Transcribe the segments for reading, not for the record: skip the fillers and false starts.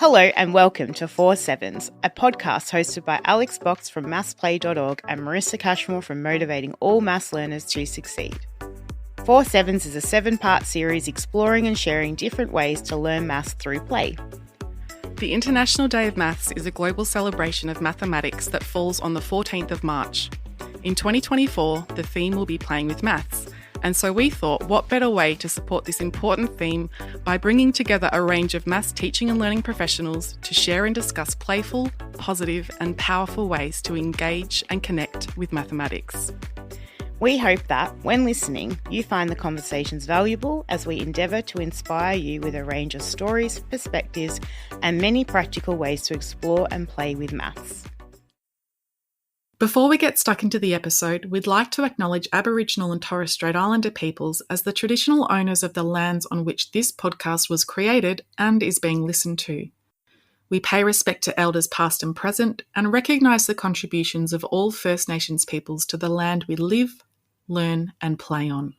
Hello and welcome to 4 Sevens, a podcast hosted by Alex Box from mathsplay.org and Marissa Cashmore from Motivating All Maths Learners to Succeed. 4 Sevens is a 7-part series exploring and sharing different ways to learn maths through play. The International Day of Maths is a global celebration of mathematics that falls on the 14th of March. In 2024, the theme will be playing with maths, and so we thought what better way to support this important theme by bringing together a range of maths teaching and learning professionals to share and discuss playful, positive and powerful ways to engage and connect with mathematics. We hope that, when listening, you find the conversations valuable as we endeavour to inspire you with a range of stories, perspectives and many practical ways to explore and play with maths. Before we get stuck into the episode, we'd like to acknowledge Aboriginal and Torres Strait Islander peoples as the traditional owners of the lands on which this podcast was created and is being listened to. We pay respect to elders past and present and recognise the contributions of all First Nations peoples to the land we live, learn and play on.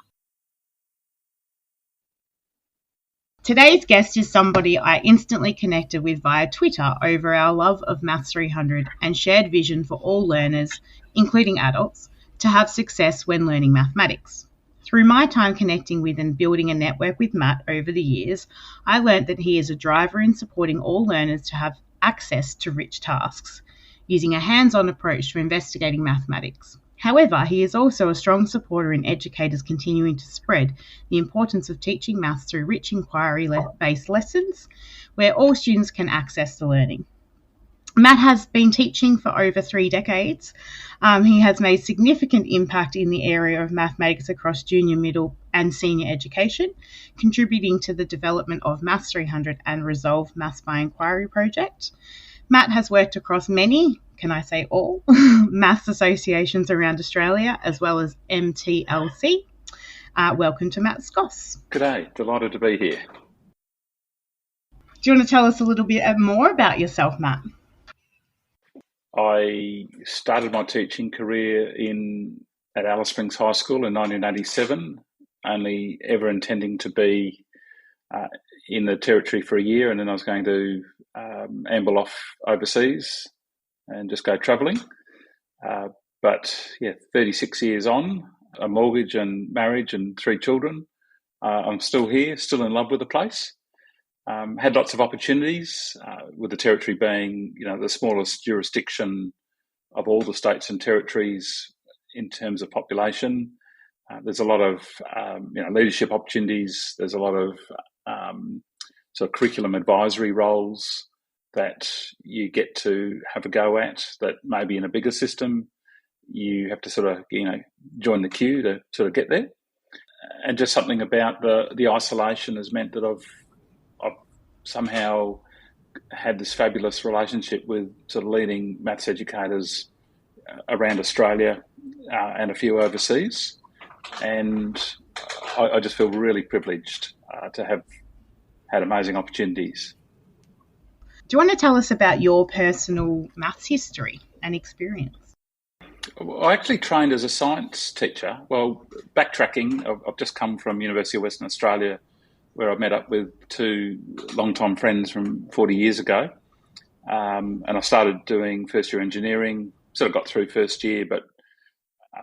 Today's guest is somebody I instantly connected with via Twitter over our love of Maths 300 and shared vision for all learners, including adults, to have success when learning mathematics. Through my time connecting with and building a network with Matt over the years, I learnt that he is a driver in supporting all learners to have access to rich tasks, using a hands-on approach to investigating mathematics. However, he is also a strong supporter in educators continuing to spread the importance of teaching maths through rich inquiry-based lessons where all students can access the learning. Matt has been teaching for over 3 decades. He has made significant impact in the area of mathematics across junior, middle and senior education, contributing to the development of Maths 300 and Resolve Maths by Inquiry project. Matt has worked across many, can I say all, maths associations around Australia, as well as MTLC. Welcome to Matt Skoss. G'day, delighted to be here. Do you want to tell us a little bit more about yourself, Matt? I started my teaching career at Alice Springs High School in 1987, only ever intending to be in the Territory for a year, and then I was going to amble off overseas and just go travelling. But 36 years on, a mortgage and marriage and 3 children, I'm still here, still in love with the place. Had lots of opportunities, with the Territory being, the smallest jurisdiction of all the states and territories in terms of population. There's a lot of, leadership opportunities. There's a lot of sort of curriculum advisory roles that you get to have a go at that maybe in a bigger system you have to sort of, join the queue to sort of get there. And just something about the isolation has meant that I've somehow had this fabulous relationship with sort of leading maths educators around Australia and a few overseas. And I just feel really privileged to have had amazing opportunities. Do you want to tell us about your personal maths history and experience? I actually trained as a science teacher. Well, backtracking, I've just come from University of Western Australia, where I met up with 2 long-time friends from 40 years ago. And I started doing first-year engineering, sort of got through first year, but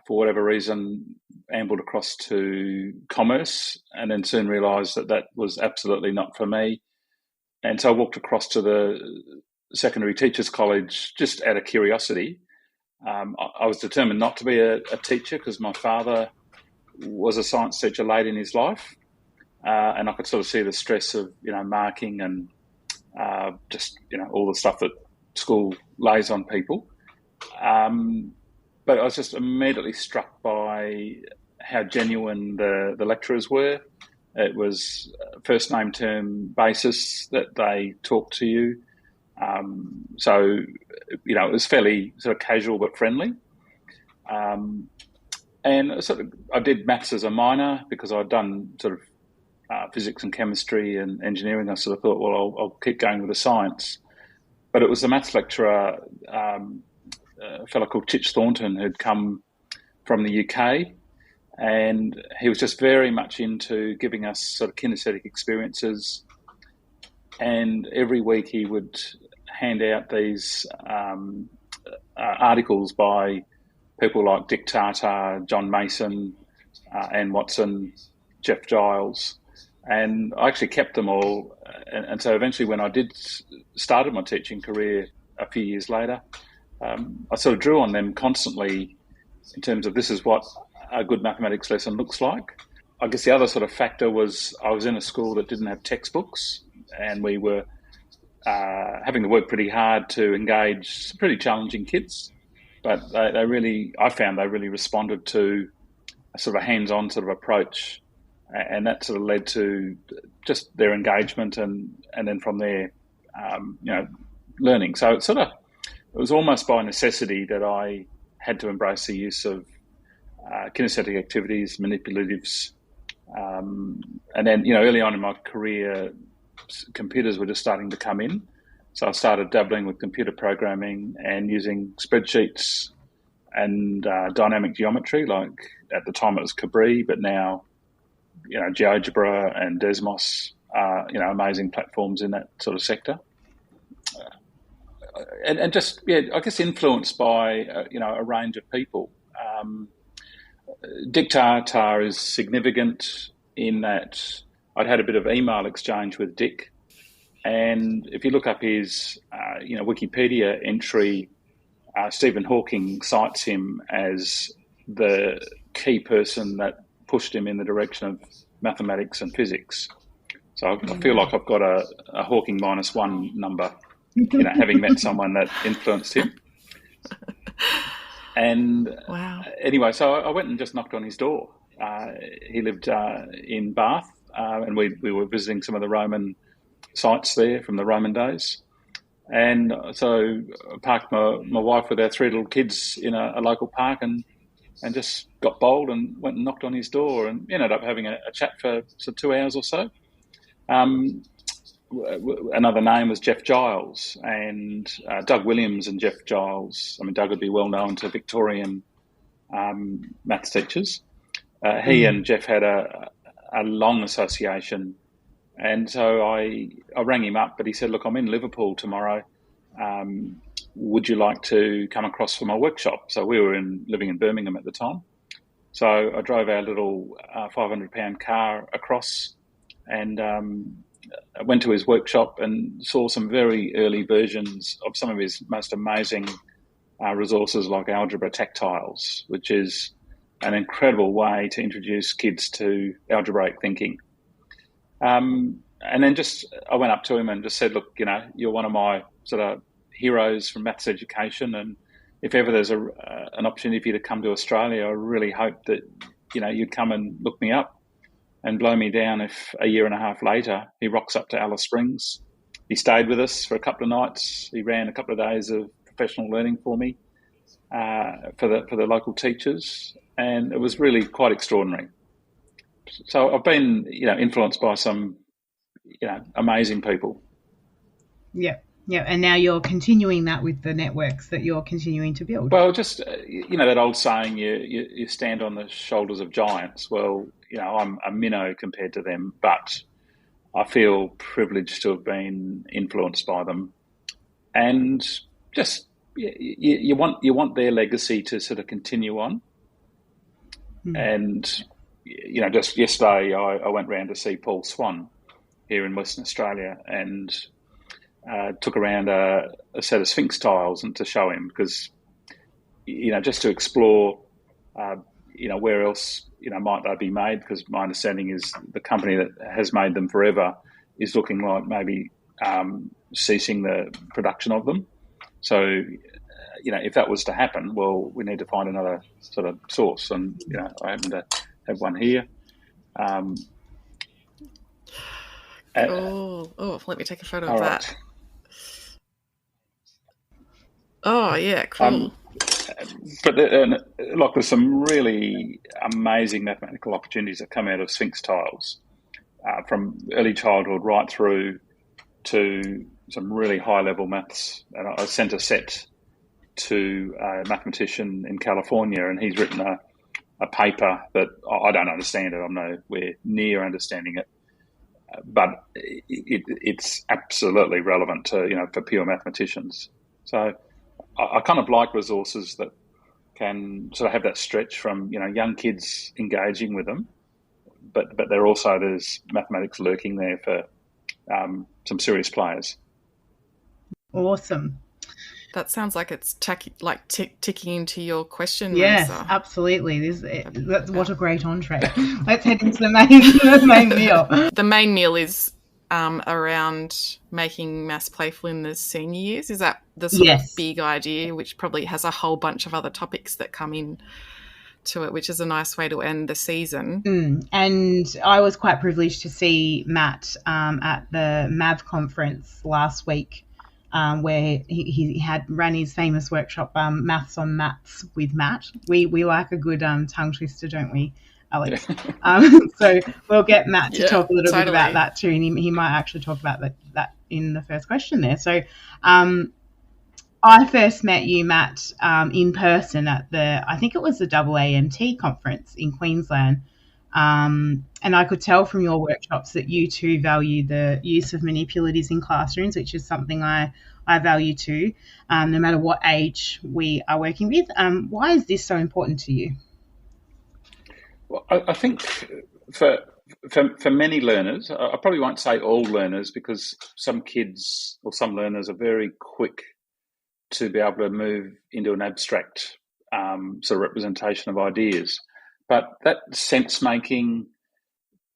for whatever reason, ambled across to commerce and then soon realised that was absolutely not for me. And so I walked across to the secondary teachers college just out of curiosity. I was determined not to be a teacher because my father was a science teacher late in his life. And I could sort of see the stress of, marking and just, all the stuff that school lays on people. But I was just immediately struck by how genuine the lecturers were. It was first name term basis that they talked to you. So, it was fairly sort of casual but friendly. And I did maths as a minor because I'd done sort of physics and chemistry and engineering. I sort of thought, well, I'll keep going with the science. But it was the maths lecturer, a fellow called Titch Thornton, who'd come from the UK, and he was just very much into giving us sort of kinesthetic experiences and every week he would hand out these articles by people like Dick Tartar, John Mason, Anne Watson, Jeff Giles, and I actually kept them all. And so eventually, when I started my teaching career a few years later, I sort of drew on them constantly in terms of this is what a good mathematics lesson looks like. I guess the other sort of factor was I was in a school that didn't have textbooks, and we were having to work pretty hard to engage some pretty challenging kids. But I found they really responded to a sort of a hands-on sort of approach, and that sort of led to just their engagement, and then from there, learning. So it was almost by necessity that I had to embrace the use of kinesthetic activities, manipulatives, and then early on in my career, computers were just starting to come in. So I started dabbling with computer programming and using spreadsheets and dynamic geometry. Like at the time it was Cabri, but now GeoGebra and Desmos are amazing platforms in that sort of sector. And just I guess influenced by a range of people. Dick Tartar is significant in that I'd had a bit of email exchange with Dick, and if you look up his Wikipedia entry, Stephen Hawking cites him as the key person that pushed him in the direction of mathematics and physics. So I feel like I've got a Hawking -1 number, having met someone that influenced him. And wow. Anyway, so I went and just knocked on his door. He lived in Bath, and we were visiting some of the Roman sites there from the Roman days. And so I parked my wife with our 3 little kids in a local park and just got bold and went and knocked on his door and ended up having a chat for 2 hours or so. Another name was Jeff Giles, and Doug Williams and Jeff Giles. I mean, Doug would be well known to Victorian maths teachers. He and Jeff had a long association, and so I rang him up, but he said, look, I'm in Liverpool tomorrow. Would you like to come across for my workshop? So we were living in Birmingham at the time. So I drove our little 500-pound car across, and I went to his workshop and saw some very early versions of some of his most amazing resources like Algebra Tactiles, which is an incredible way to introduce kids to algebraic thinking. And then I went up to him and just said, look, you're one of my sort of heroes from maths education, and if ever there's an opportunity for you to come to Australia, I really hope that, you'd come and look me up. And blow me down if a year and a half later he rocks up to Alice Springs. He stayed with us for a couple of nights. He ran a couple of days of professional learning for me for the local teachers, and it was really quite extraordinary. So I've been influenced by some amazing people. Yeah, and now you're continuing that with the networks that you're continuing to build. Well, just that old saying, you stand on the shoulders of giants. Well, I'm a minnow compared to them, but I feel privileged to have been influenced by them, and just you want their legacy to sort of continue on. And just yesterday I went round to see Paul Swan here in Western Australia, and took around a set of Sphinx tiles and to show him, because just to explore where else might they be made, because my understanding is the company that has made them forever is looking like maybe ceasing the production of them. So if that was to happen, well, we need to find another sort of source, and I happen to have one here. Let me take a photo of that. Oh yeah, cool. But there's some really amazing mathematical opportunities that come out of Sphinx tiles, from early childhood right through to some really high-level maths. And I sent a set to a mathematician in California, and he's written a paper that I don't understand it. I'm nowhere near understanding it. but it's absolutely relevant to, for pure mathematicians. So I kind of like resources that can sort of have that stretch from, young kids engaging with them, but there's mathematics lurking there for some serious players. Awesome. That sounds like it's ticking into your question, Yes, Marissa. absolutely. What a great entree. Let's head into the main meal. The main meal is around making maths playful in the senior years. Is that the sort of big idea, which probably has a whole bunch of other topics that come in to it, which is a nice way to end the season. And I was quite privileged to see Matt at the MAV conference last week, where he ran his famous workshop, Maths on Maths with Matt. We like a good tongue twister, don't we, Alex? So we'll get Matt to talk a little bit about that too, and he might actually talk about that in the first question there. So I first met you, Matt, in person at I think it was the AAMT conference in Queensland. And I could tell from your workshops that you too value the use of manipulatives in classrooms, which is something I value too, no matter what age we are working with. Why is this so important to you? Well, I think for many learners, I probably won't say all learners, because some kids or some learners are very quick to be able to move into an abstract sort of representation of ideas. But that sense-making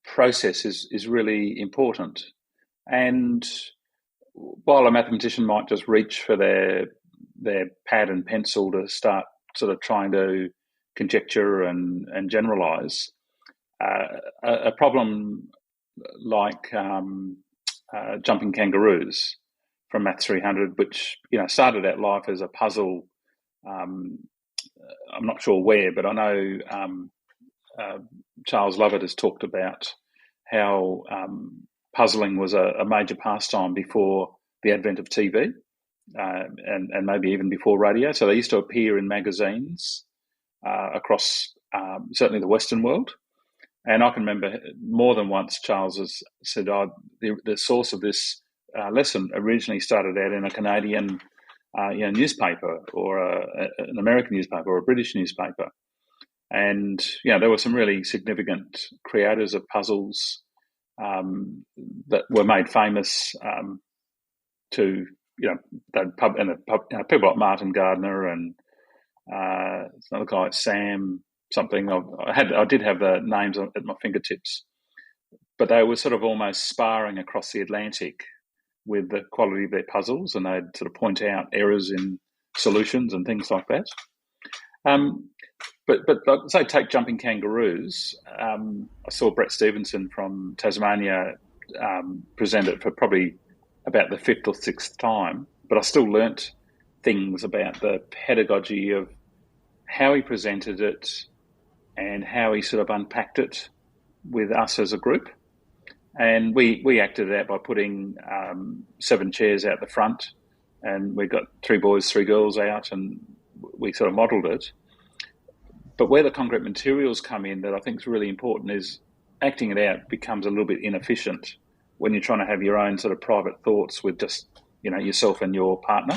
process is really important. And while a mathematician might just reach for their pad and pencil to start sort of trying to conjecture and generalise, a problem like jumping kangaroos from Maths 300, which started out life as a puzzle. I'm not sure where, but I know Charles Lovett has talked about how puzzling was a major pastime before the advent of TV, and maybe even before radio. So they used to appear in magazines across certainly the Western world. And I can remember more than once Charles has said, the source of this lesson originally started out in a Canadian newspaper, or an American newspaper, or a British newspaper. And there were some really significant creators of puzzles that were made famous to people like Martin Gardner and another guy, Sam something. I did have the names at my fingertips, but they were sort of almost sparring across the Atlantic with the quality of their puzzles, and they'd sort of point out errors in solutions and things like that. But say take jumping kangaroos. I saw Brett Stevenson from Tasmania present it for probably about the fifth or sixth time, but I still learnt things about the pedagogy of how he presented it and how he sort of unpacked it with us as a group. And we acted it out by putting 7 chairs out the front, and we got 3 boys, 3 girls out, and we sort of modelled it. But where the concrete materials come in that I think is really important is acting it out becomes a little bit inefficient when you're trying to have your own sort of private thoughts with just, yourself and your partner.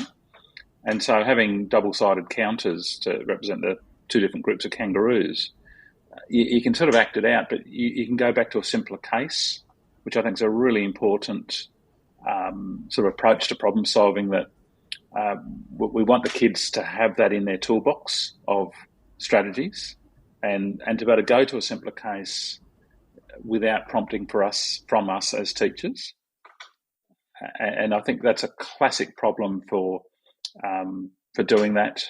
And so having double-sided counters to represent the 2 different groups of kangaroos, you can sort of act it out, but you can go back to a simpler case, which I think is a really important sort of approach to problem solving, that we want the kids to have that in their toolbox of strategies, and to be able to go to a simpler case without prompting from us as teachers. And I think that's a classic problem for doing that.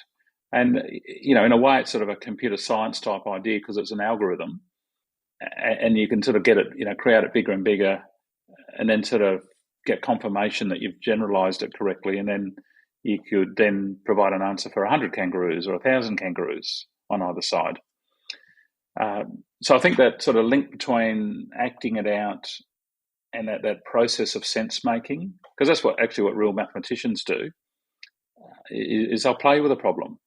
And in a way, it's sort of a computer science type idea, because it's an algorithm, and you can sort of get it, create it bigger and bigger, and then sort of get confirmation that you've generalized it correctly, and then you could then provide an answer for 100 kangaroos or 1,000 kangaroos on either side. So I think that sort of link between acting it out and that process of sense making, because that's what real mathematicians do, is they'll play with a problem.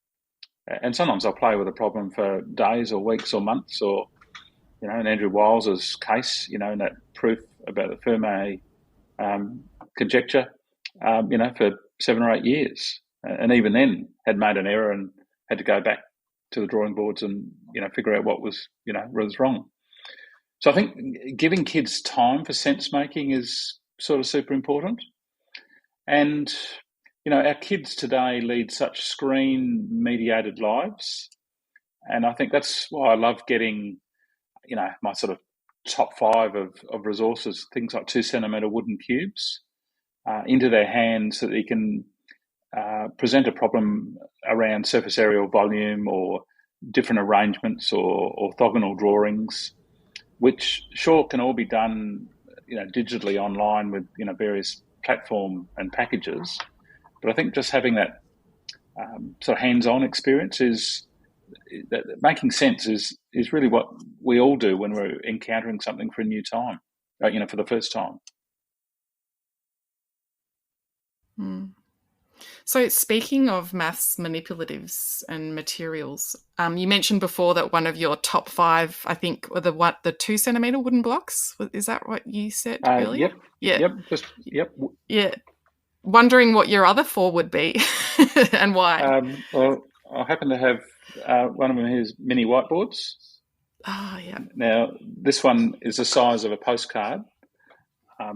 And sometimes they'll play with a problem for days or weeks or months, or, in Andrew Wiles's case, in that proof about the Fermi conjecture, for 7 or 8 years, and even then had made an error and had to go back to the drawing boards and figure out what was wrong. So I think giving kids time for sense making is sort of super important. And our kids today lead such screen mediated lives, and I think that's why I love getting my sort of top 5 of resources, things like 2 centimetre wooden cubes, into their hands so that they can present a problem around surface area or volume or different arrangements or orthogonal drawings, which sure can all be done digitally online with various platform and packages. But I think just having that sort of hands-on experience is that making sense is really what we all do when we're encountering something for a new time, for the first time. So speaking of maths manipulatives and materials, you mentioned before that one of your top 5, I think, were the 2 centimetre wooden blocks. Is that what you said earlier? Yep. Yeah. Wondering what your other 4 would be and why. Well, I happen to have one of them here is mini whiteboards. Oh, yeah. Now, this one is the size of a postcard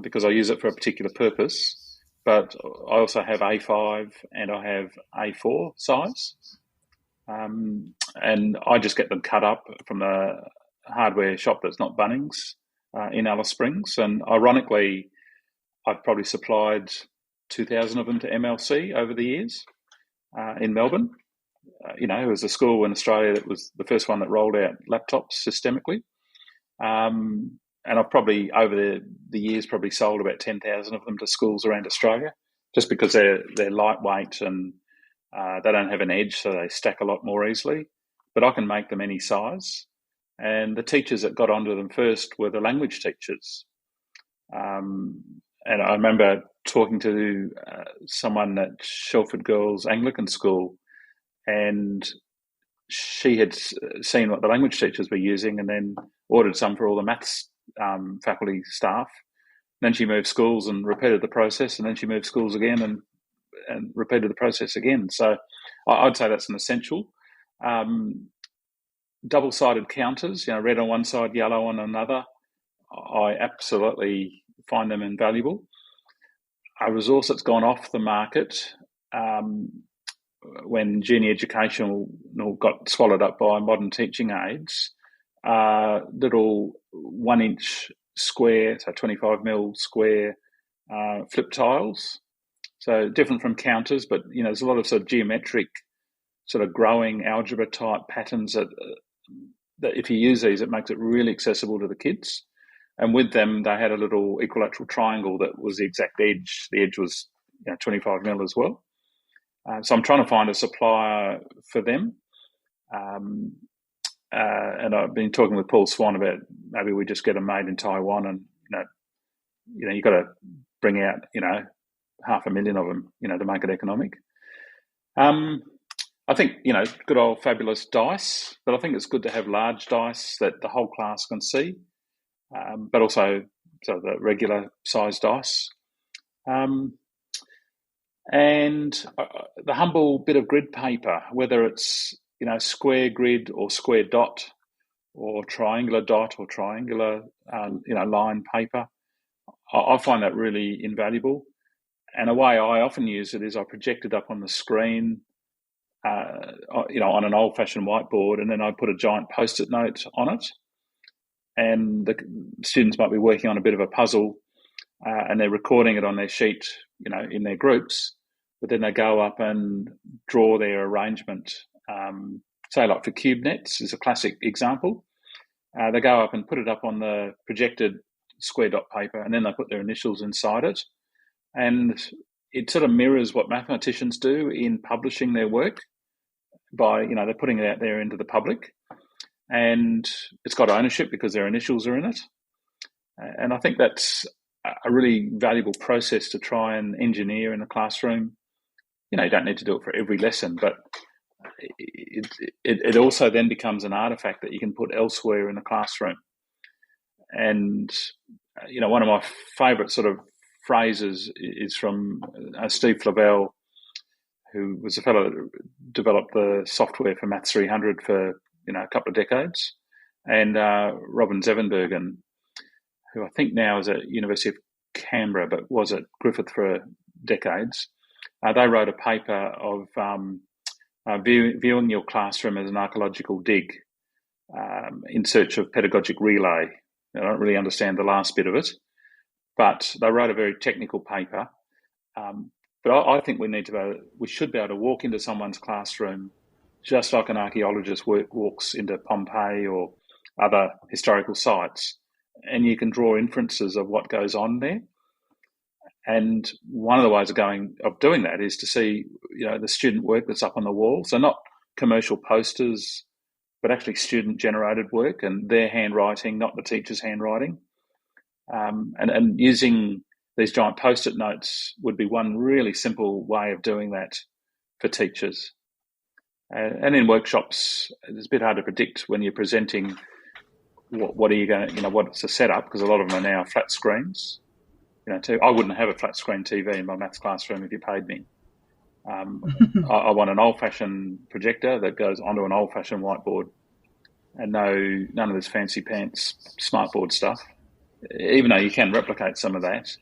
because I use it for a particular purpose. But I also have A5 and I have A4 size. And I just get them cut up from the hardware shop that's not Bunnings in Alice Springs. And ironically, I've probably supplied 2,000 of them to MLC over the years in Melbourne. It was a school in Australia that was the first one that rolled out laptops systemically. And I've probably, over the years, probably sold about 10,000 of them to schools around Australia, just because they're lightweight and they don't have an edge, so they stack a lot more easily. But I can make them any size. And the teachers that got onto them first were the language teachers. And I remember talking to someone at Shelford Girls Anglican School, and she had seen what the language teachers were using and then ordered some for all the maths faculty staff. Then she moved schools and repeated the process, and then she moved schools again and repeated the process again. So I'd say that's an essential. Double-sided counters, red on one side, yellow on another, I absolutely find them invaluable. A resource that's gone off the market when junior education got swallowed up by modern teaching aids, little 1-inch square, so 25mm square flip tiles. So different from counters, but there's a lot of sort of geometric, sort of growing algebra type patterns that if you use these, it makes it really accessible to the kids. And with them, they had a little equilateral triangle that was the exact edge. The edge was 25mm as well. So I'm trying to find a supplier for them. And I've been talking with Paul Swan about maybe we just get them made in Taiwan, and you've got to bring out 500,000 of them to make it economic. I think good old fabulous dice, but I think it's good to have large dice that the whole class can see, but also so the regular size dice. And the humble bit of grid paper, whether it's square grid or square dot or triangular line paper, I find that really invaluable. And a way I often use it is I project it up on the screen, on an old-fashioned whiteboard, and then I put a giant Post-it note on it. And the students might be working on a bit of a puzzle, and they're recording it on their sheet, in their groups, but then they go up and draw their arrangement. Say like for cube nets is a classic example. They go up and put it up on the projected square dot paper, and then they put their initials inside it. And it sort of mirrors what mathematicians do in publishing their work by, they're putting it out there into the public. And it's got ownership because their initials are in it. And I think that's a really valuable process to try and engineer in the classroom. You don't need to do it for every lesson, but it also then becomes an artifact that you can put elsewhere in the classroom. And one of my favourite sort of phrases is from Steve Flavell, who was the fellow that developed the software for Maths 300 for a couple of decades, and Robin Zevenbergen, who I think now is at University of Canberra but was at Griffith for decades. They wrote a paper of viewing your classroom as an archaeological dig in search of pedagogic relay. I don't really understand the last bit of it, but they wrote a very technical paper. But I think we should be able to walk into someone's classroom just like an archaeologist walks into Pompeii or other historical sites, and you can draw inferences of what goes on there. And one of the ways of doing that is to see, the student work that's up on the wall. So not commercial posters, but actually student-generated work and their handwriting, not the teacher's handwriting. And using these giant post-it notes would be one really simple way of doing that for teachers. And in workshops, it's a bit hard to predict when you're presenting what are you going to, what's the setup, because a lot of them are now flat screens. I wouldn't have a flat screen TV in my maths classroom if you paid me. I want an old-fashioned projector that goes onto an old-fashioned whiteboard, and none of this fancy pants smartboard stuff. Even though you can replicate some of that,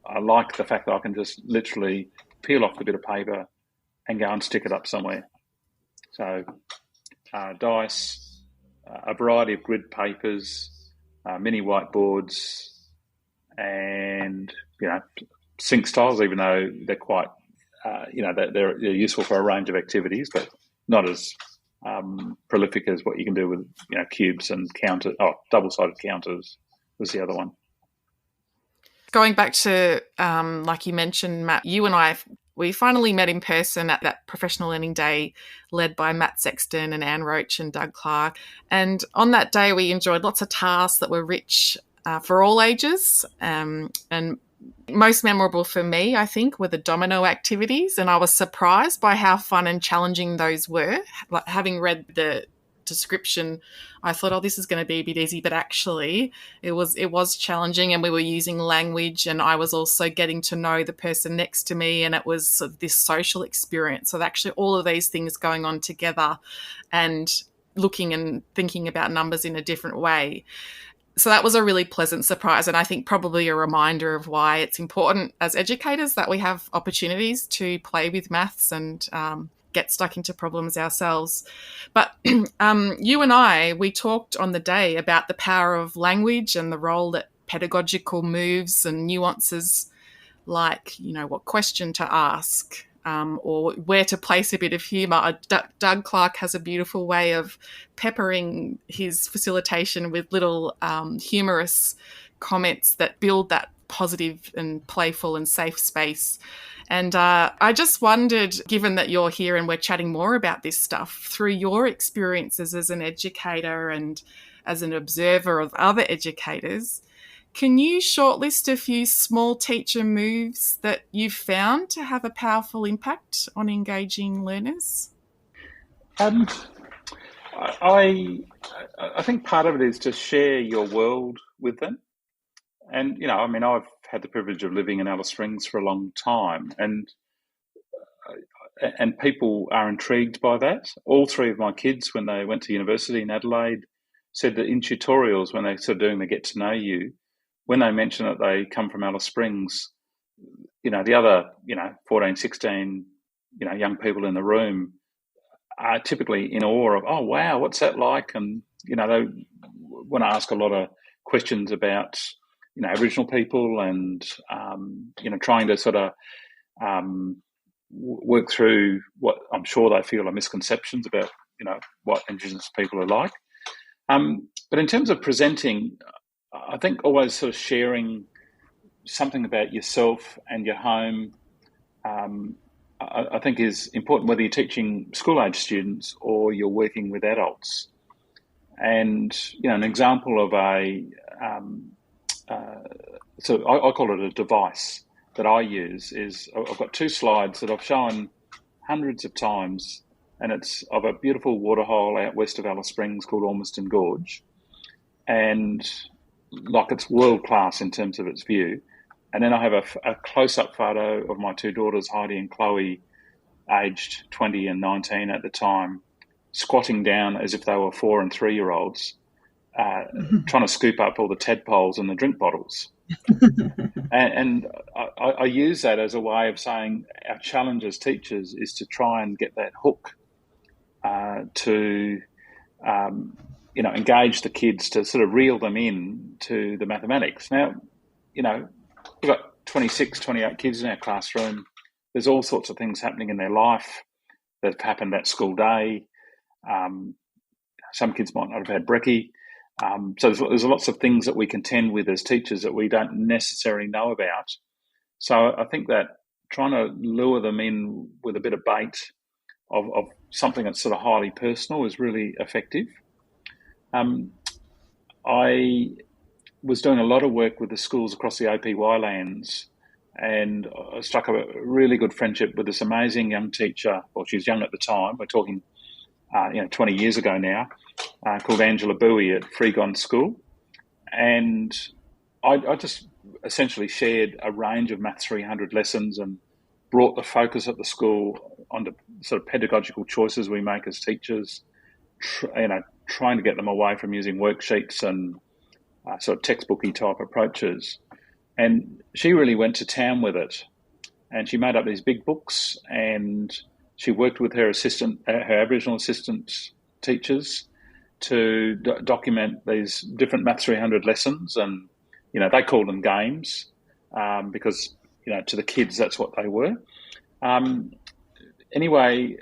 I like the fact that I can just literally peel off the bit of paper and go and stick it up somewhere. So dice, a variety of grid papers, mini whiteboards, and sync styles, even though they're quite they're useful for a range of activities, but not as prolific as what you can do with cubes and counters. Double-sided counters was the other one. Going back to like you mentioned, Matt, you and we finally met in person at that professional learning day led by Matt Sexton and Anne Roach and Doug Clark. And on that day, we enjoyed lots of tasks that were rich for all ages. And most memorable for me, I think, were the domino activities. And I was surprised by how fun and challenging those were. Like, having read the description, I thought, this is going to be a bit easy, but actually it was challenging, and we were using language, and I was also getting to know the person next to me, and it was sort of this social experience. So actually all of these things going on together and looking and thinking about numbers in a different way. So that was a really pleasant surprise, and I think probably a reminder of why it's important as educators that we have opportunities to play with maths and get stuck into problems ourselves. But you and we talked on the day about the power of language and the role that pedagogical moves and nuances, like, what question to ask, or where to place a bit of humour. Doug Clark has a beautiful way of peppering his facilitation with little humorous comments that build that positive and playful and safe space. And I just wondered, given that you're here and we're chatting more about this stuff, through your experiences as an educator and as an observer of other educators, can you shortlist a few small teacher moves that you've found to have a powerful impact on engaging learners? I think part of it is to share your world with them. And, I've had the privilege of living in Alice Springs for a long time, and people are intrigued by that. All three of my kids, when they went to university in Adelaide, said that in tutorials, when they're sort of doing the get to know you, when they mention that they come from Alice Springs, the other, 14, 16, young people in the room are typically in awe of, oh, wow, what's that like? And, they want to ask a lot of questions about, Aboriginal people and, trying to sort of work through what I'm sure they feel are misconceptions about, what Indigenous people are like. But in terms of presenting, I think always sort of sharing something about yourself and your home, I think is important, whether you're teaching school-age students or you're working with adults. And, an example of so I call it a device that I use is I've got two slides that I've shown hundreds of times, and it's of a beautiful waterhole out west of Alice Springs called Ormiston Gorge. And like it's world class in terms of its view. And then I have a close-up photo of my two daughters, Heidi and Chloe, aged 20 and 19 at the time, squatting down as if they were 4 and 3-year-olds, trying to scoop up all the tadpoles and the drink bottles. And I use that as a way of saying our challenge as teachers is to try and get that hook to engage the kids, to sort of reel them in to the mathematics. Now, we've got 26, 28 kids in our classroom. There's all sorts of things happening in their life that have happened that school day. Some kids might not have had brekkie. So there's lots of things that we contend with as teachers that we don't necessarily know about. So I think that trying to lure them in with a bit of bait of something that's sort of highly personal is really effective. I was doing a lot of work with the schools across the APY lands, and I struck up a really good friendship with this amazing young teacher. Well, she was young at the time. We're talking, 20 years ago now, called Angela Bowie at Freegon School. And I just essentially shared a range of Maths 300 lessons and brought the focus at the school onto sort of pedagogical choices we make as teachers, trying to get them away from using worksheets and sort of textbooky type approaches. And she really went to town with it. And she made up these big books, and she worked with her Aboriginal assistant teachers to document these different Maths 300 lessons. And, they called them games because, to the kids, that's what they were. Anyway,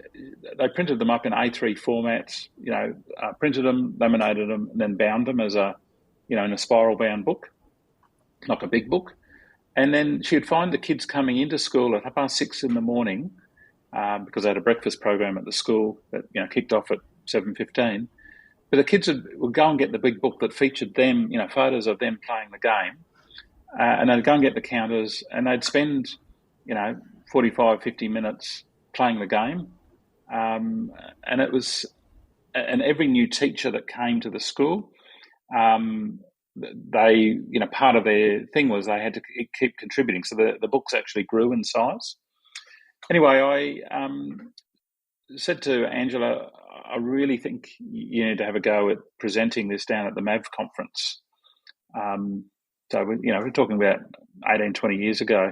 they printed them up in A3 formats, printed them, laminated them, and then bound them as in a spiral bound book, like a big book. And then she'd find the kids coming into school at 6:30 in the morning because they had a breakfast program at the school that, kicked off at 7:15. But the kids would go and get the big book that featured them, photos of them playing the game. And they'd go and get the counters, and they'd spend, 45, 50 minutes playing the game. And every new teacher that came to the school, they, part of their thing was they had to keep contributing. So the books actually grew in size. Anyway, I said to Angela, I really think you need to have a go at presenting this down at the MAV conference. So, we're talking about 18, 20 years ago.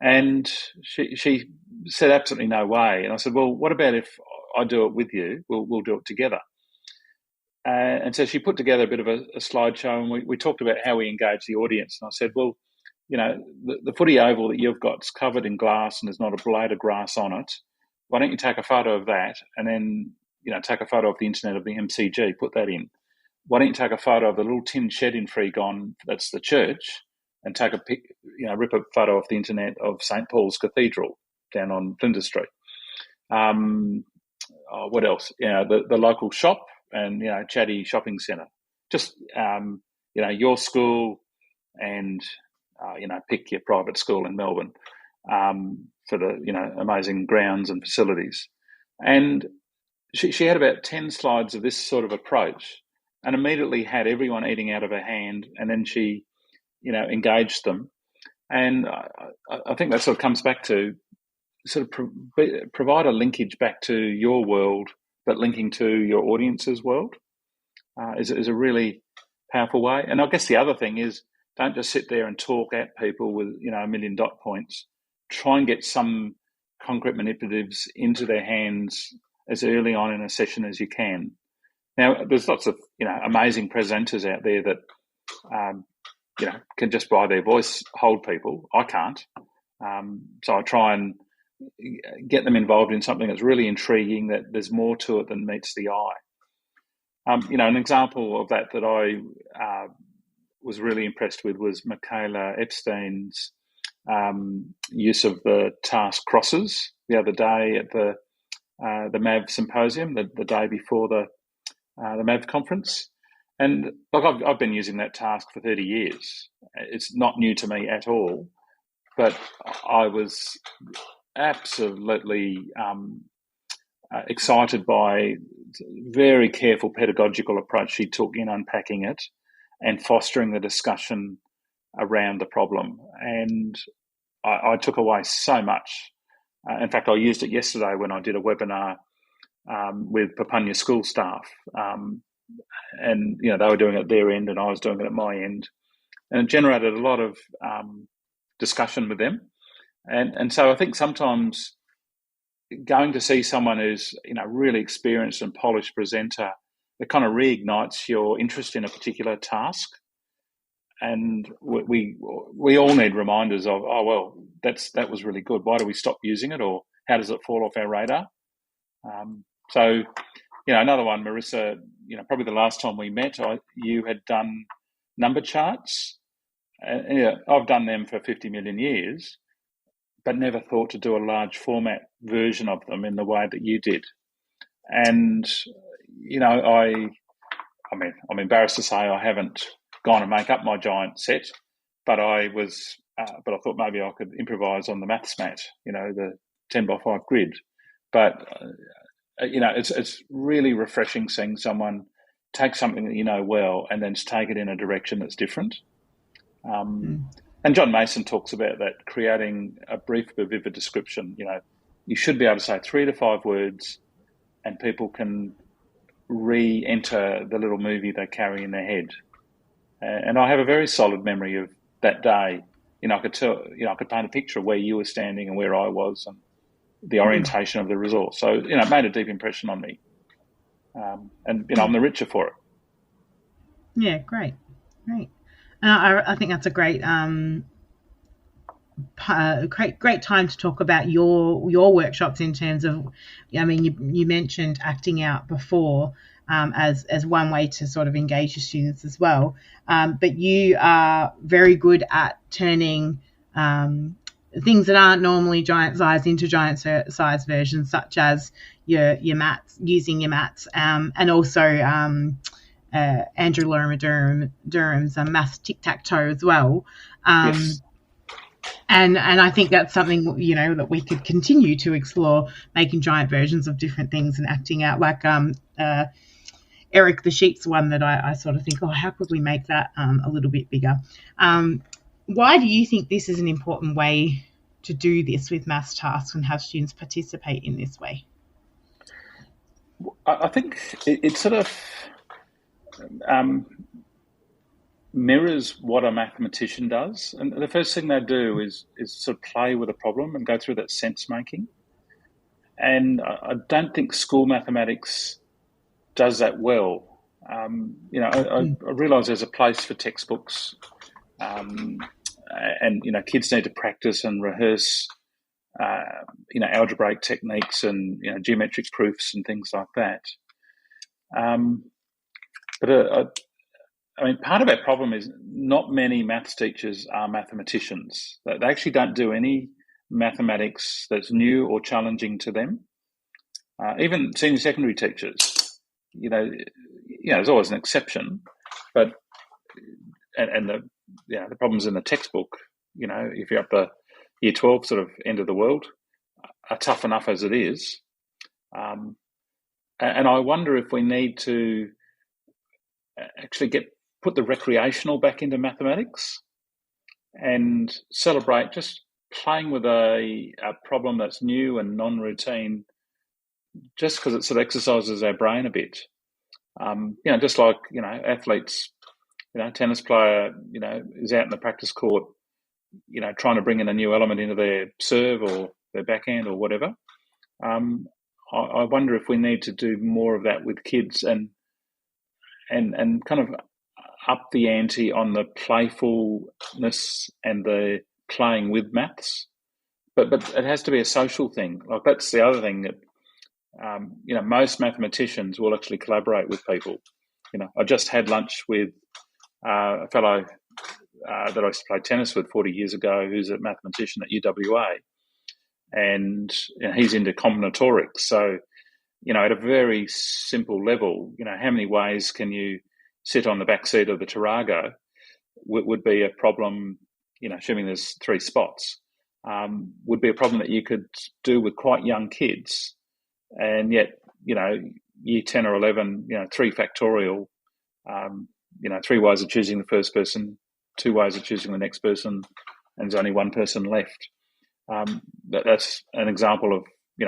And she said, absolutely no way. And I said, well, what about if I do it with you? We'll do it together. And so she put together a bit of a slideshow, and we talked about how we engage the audience. And I said, well, the footy oval that you've got is covered in glass and there's not a blade of grass on it. Why don't you take a photo of that and then, take a photo of the internet of the MCG, put that in. Why don't you take a photo of the little tin shed in Freegon, that's the church, and take rip a photo off the internet of St. Paul's Cathedral down on Flinders Street. What else? The local shop and, Chatty Shopping Centre. Just, your school and, pick your private school in Melbourne for the, amazing grounds and facilities. And she had about 10 slides of this sort of approach and immediately had everyone eating out of her hand, and then she, engaged them. And I think that sort of comes back to sort of provide a linkage back to your world, but linking to your audience's world is a really powerful way. And I guess the other thing is, don't just sit there and talk at people with, a million dot points. Try and get some concrete manipulatives into their hands as early on in a session as you can. Now, there's lots of, amazing presenters out there that, can just by their voice hold people. I can't. So I try and get them involved in something that's really intriguing, that there's more to it than meets the eye. An example of that I was really impressed with was Michaela Epstein's use of the task crosses the other day at the MAV symposium, the day before the MAV conference. And look, I've been using that task for 30 years. It's not new to me at all, but I was absolutely excited by very careful pedagogical approach she took in unpacking it, and fostering the discussion around the problem. And I took away so much. In fact, I used it yesterday when I did a webinar with Papunya school staff. And, they were doing it at their end and I was doing it at my end. And it generated a lot of discussion with them. And so I think sometimes going to see someone who's, really experienced and polished presenter, it kind of reignites your interest in a particular task. And we all need reminders of, that was really good. Why do we stop using it, or how does it fall off our radar? So, another one, Marissa. Probably the last time we met, you had done number charts. I've done them for 50 million years, but never thought to do a large format version of them in the way that you did. And I'm embarrassed to say I haven't gone and make up my giant set, but I thought maybe I could improvise on the maths mat, the 10 by 5 grid. But it's really refreshing seeing someone take something that you know well and then take it in a direction that's different. And John Mason talks about that, creating a brief but vivid description. You should be able to say 3 to 5 words and people can re-enter the little movie they carry in their head. And I have a very solid memory of that day. I could tell, I could paint a picture of where you were standing and where I was and the orientation of the resource. So, it made a deep impression on me. And, I'm the richer for it. Yeah, great. I think that's a great great time to talk about your workshops in terms of, you mentioned acting out before as one way to sort of engage your students as well. But you are very good at turning things that aren't normally giant size into giant size versions, such as your maths, using your maths, and also Andrew Lorimer Durham's maths tic-tac-toe as well. Yes. And I think that's something, that we could continue to explore, making giant versions of different things and acting out, like Eric the Sheep's one that I sort of think, how could we make that a little bit bigger? Why do you think this is an important way to do this with maths tasks and have students participate in this way? I think it sort of mirrors what a mathematician does. And the first thing they do is sort of play with a problem and go through that sense making. And I don't think school mathematics does that well. I realise there's a place for textbooks, and kids need to practice and rehearse, algebraic techniques and geometric proofs and things like that. But part of our problem is not many maths teachers are mathematicians. They actually don't do any mathematics that's new or challenging to them. Even senior secondary teachers, there's always an exception, but the problems in the textbook, if you're up the year 12 sort of end of the world, are tough enough as it is. And I wonder if we need to actually put the recreational back into mathematics and celebrate just playing with a problem that's new and non-routine, just because it sort of exercises our brain a bit. Just like, athletes, tennis player, is out in the practice court, trying to bring in a new element into their serve or their backhand or whatever. I wonder if we need to do more of that with kids and kind of up the ante on the playfulness and the playing with maths. But it has to be a social thing. Like, that's the other thing that, most mathematicians will actually collaborate with people. I just had lunch with a fellow that I used to play tennis with 40 years ago, who's a mathematician at UWA, and he's into combinatorics. So, at a very simple level, how many ways can you sit on the back seat of the Tarago would be a problem, assuming there's 3 spots, would be a problem that you could do with quite young kids. And yet, year 10 or 11, 3 factorial, 3 ways of choosing the first person, 2 ways of choosing the next person, and there's only one person left. That's an example of,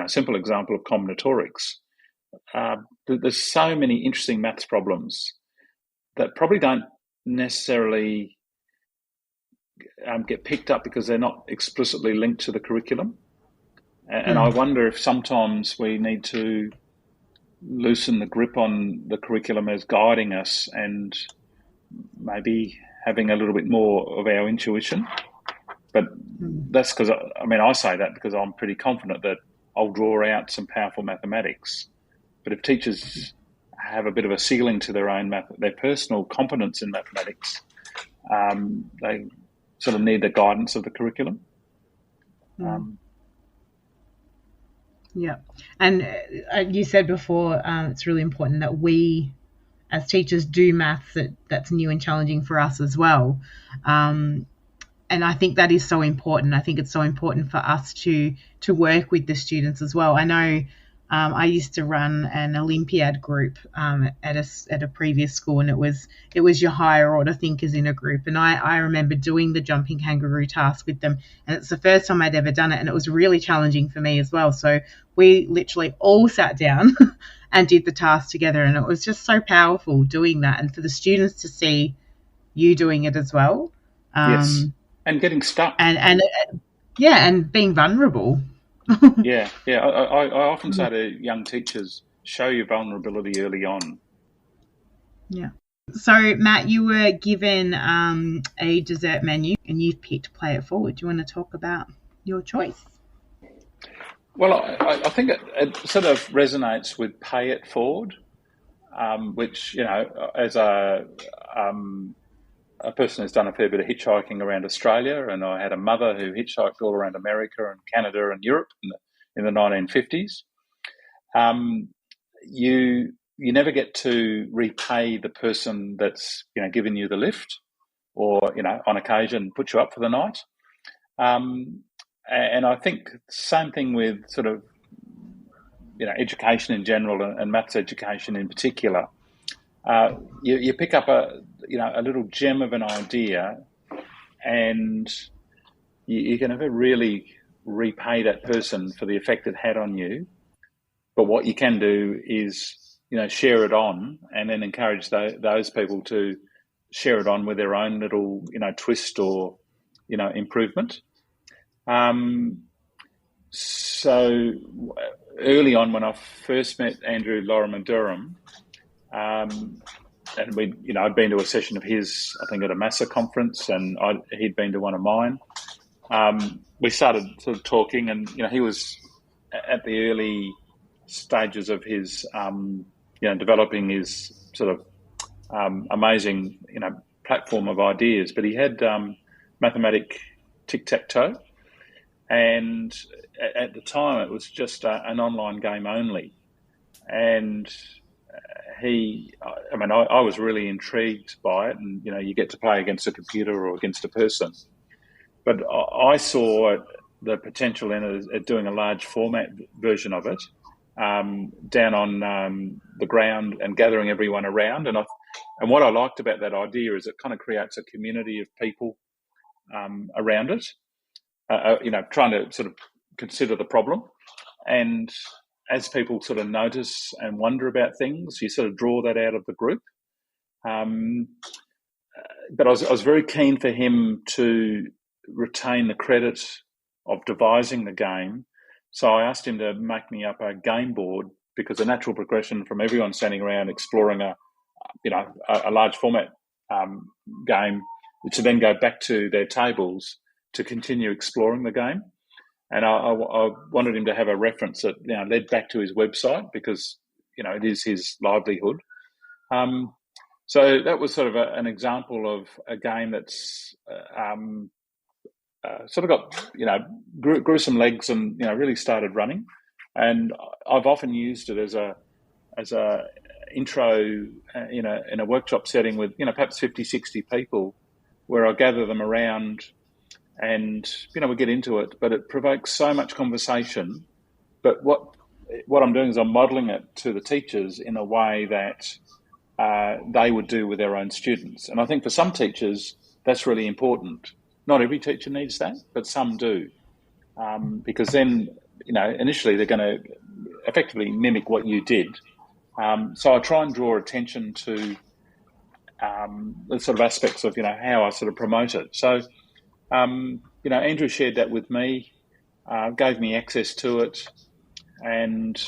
simple example of combinatorics. There's so many interesting maths problems that probably don't necessarily get picked up because they're not explicitly linked to the curriculum. And I wonder if sometimes we need to loosen the grip on the curriculum as guiding us and maybe having a little bit more of our intuition. But that's because, I say that because I'm pretty confident that I'll draw out some powerful mathematics. But if teachers have a bit of a ceiling to their personal competence in mathematics, they sort of need the guidance of the curriculum. Yeah. And you said before, it's really important that we as teachers do maths that's new and challenging for us as well. And I think that is so important. I think it's so important for us to work with the students as well. I know I used to run an Olympiad group at a previous school, and it was your higher order thinkers in a group. And I remember doing the jumping kangaroo task with them, and it's the first time I'd ever done it, and it was really challenging for me as well. So we literally all sat down and did the task together, and it was just so powerful doing that, and for the students to see you doing it as well. Yes, and getting stuck. And being vulnerable. Yeah. I often say to young teachers, show your vulnerability early on. Yeah. So, Matt, you were given a dessert menu and you've picked Play It Forward. Do you want to talk about your choice? Well, I think it sort of resonates with Pay It Forward, which, as a person who's done a fair bit of hitchhiking around Australia, and I had a mother who hitchhiked all around America and Canada and Europe in the 1950s. You never get to repay the person that's given you the lift, or on occasion put you up for the night. And I think the same thing with sort of education in general and maths education in particular. You pick up a little gem of an idea, and you can never really repay that person for the effect it had on you. But what you can do is share it on, and then encourage those people to share it on with their own little twist or improvement. So early on, when I first met Andrew Lorimer Durham, and I'd been to a session of his, I think at a Massa conference, and he'd been to one of mine. We started sort of talking, and he was at the early stages of his, developing his sort of amazing, platform of ideas. But he had mathematic tic-tac-toe, and at the time it was just an online game only, and I was really intrigued by it, and you get to play against a computer or against a person. But I saw the potential in it doing a large format version of it, down on the ground and gathering everyone around. And what I liked about that idea is it kind of creates a community of people around it, trying to sort of consider the problem. And as people sort of notice and wonder about things, you sort of draw that out of the group. But I was very keen for him to retain the credit of devising the game. So I asked him to make me up a game board, because the natural progression from everyone standing around exploring a large format game, to then go back to their tables to continue exploring the game. And I wanted him to have a reference that led back to his website, because it is his livelihood. So that was sort of an example of a game that's sort of got grew some legs and really started running. And I've often used it as a intro in a workshop setting with perhaps 50, 60 people, where I gather them around. And, we get into it, but it provokes so much conversation. But what I'm doing is I'm modelling it to the teachers in a way that they would do with their own students. And I think for some teachers, that's really important. Not every teacher needs that, but some do. Because then, initially they're going to effectively mimic what you did. So I try and draw attention to the sort of aspects of, how I sort of promote it. So, Andrew shared that with me, gave me access to it, and,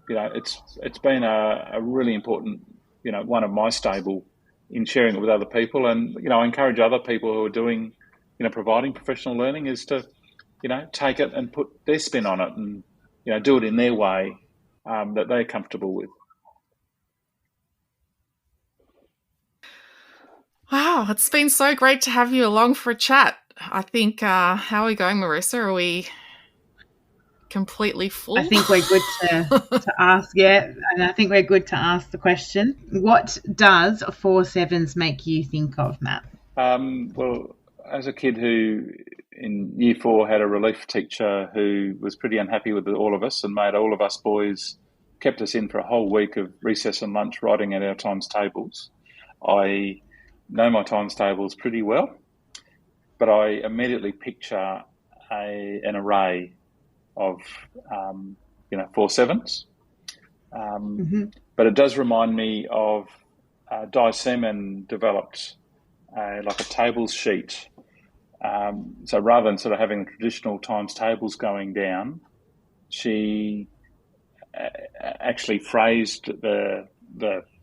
it's been a really important, one of my stable in sharing it with other people. And, I encourage other people who are doing, providing professional learning is to, take it and put their spin on it and, do it in their way that they're comfortable with. Wow, it's been so great to have you along for a chat. I think, how are we going, Marissa? Are we completely full? I think we're good to ask, and I think we're good to ask the question. What does 4 sevens make you think of, Matt? Well, as a kid who in Year 4 had a relief teacher who was pretty unhappy with all of us and made all of us boys, kept us in for a whole week of recess and lunch writing out our times tables, I know my times tables pretty well, but I immediately picture an array of 4 sevens. But it does remind me of Di Seaman developed like a tables sheet. So rather than sort of having the traditional times tables going down, she actually phrased the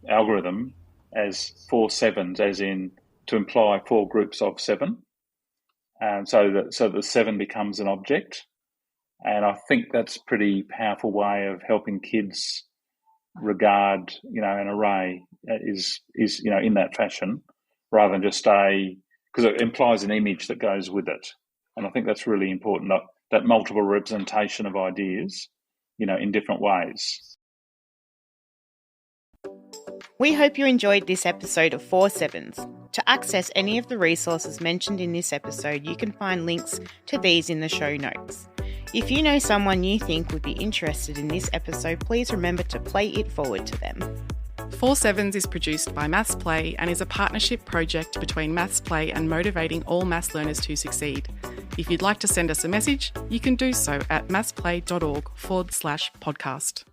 algorithm as 4 sevens, as in to imply 4 groups of 7, so that the 7 becomes an object. And I think that's a pretty powerful way of helping kids regard, an array is in that fashion, rather than just because it implies an image that goes with it. And I think that's really important, that multiple representation of ideas, in different ways. We hope you enjoyed this episode of 4 Sevens. To access any of the resources mentioned in this episode, you can find links to these in the show notes. If you know someone you think would be interested in this episode, please remember to play it forward to them. 4 Sevens is produced by Maths Play and is a partnership project between Maths Play and motivating all maths learners to succeed. If you'd like to send us a message, you can do so at mathsplay.org/podcast.